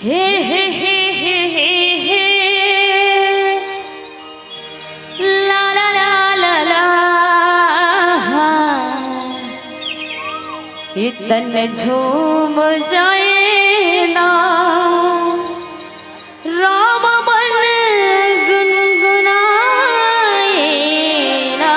हे हे हे हे हे हे ला ला ला ला ला इतन झूम जाए ना राम मन गुनगुनाए ना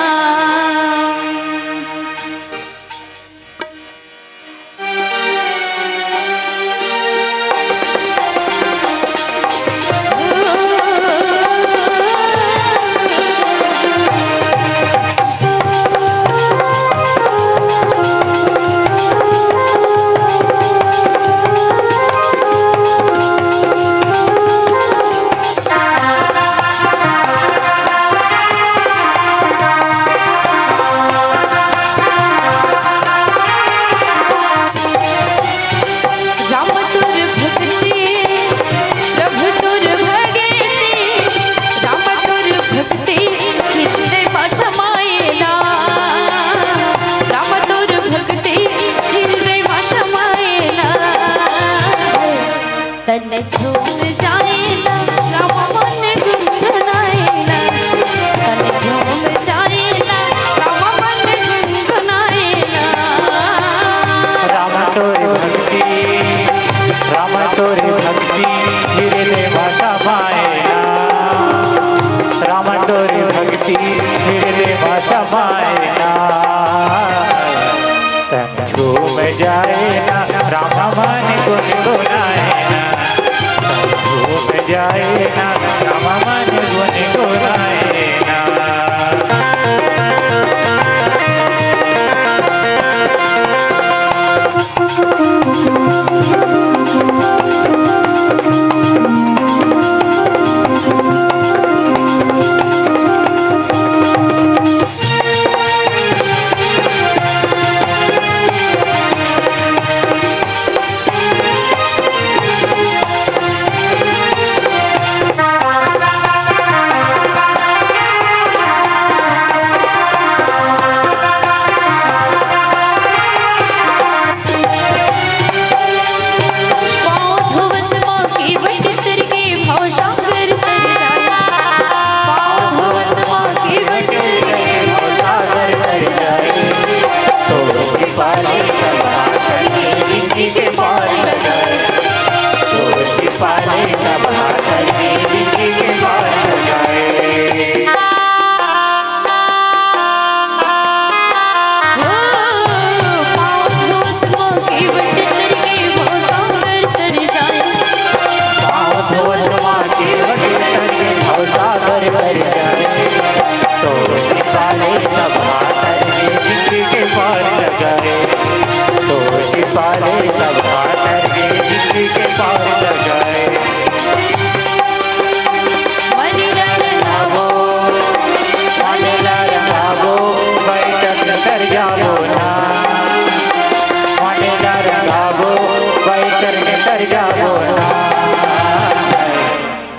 तन झूम जाएला राम मन गुनगुनाएला तन झूम जाएला राम मन गुनगुनाएला राम तोरी भक्ति धीरे भाषा मायना राम तोरी भक्ति धीरे भाषा मायना तन झूम जाएना राम मन गुनगुनाएना झूम जाएना राम मन गुनगुनाएना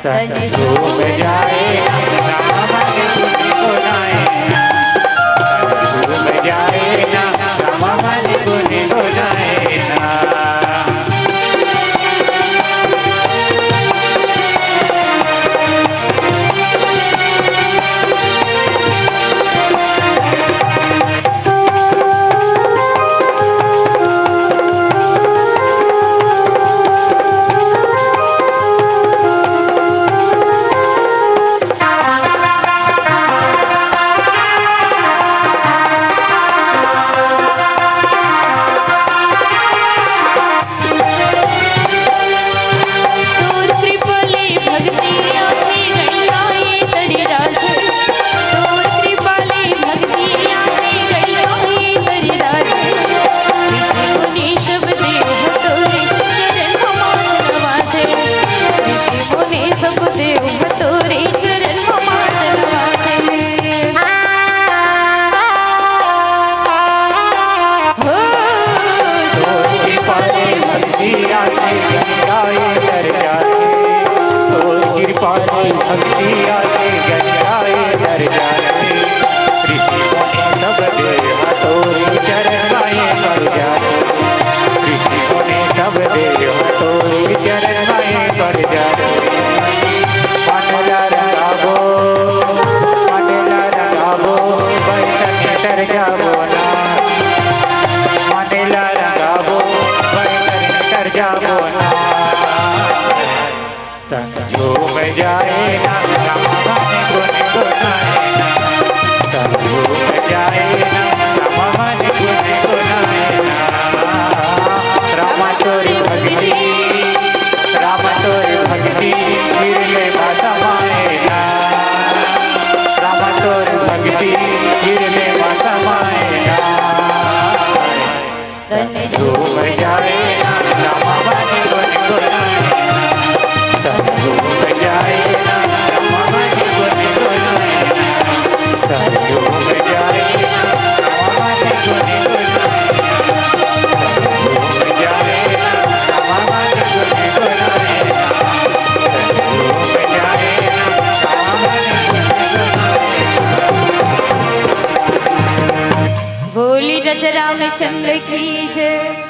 तन झूम जाएना राम मन गुनगुनाएना झूम जाएना राम मन गुनगुनाएना तन झूम जाए ना रामा माने गुन गुनाए तन झूम जाए ना रामा माने गुन गुनाए तन झूम जाए ना रामा माने गुन गुनाए तन झूम जाए ना रामा माने गुन गुनाए तन झूम जाए ना रामा माने गुन गुनाए। बोली रज रामचंद्र की जय।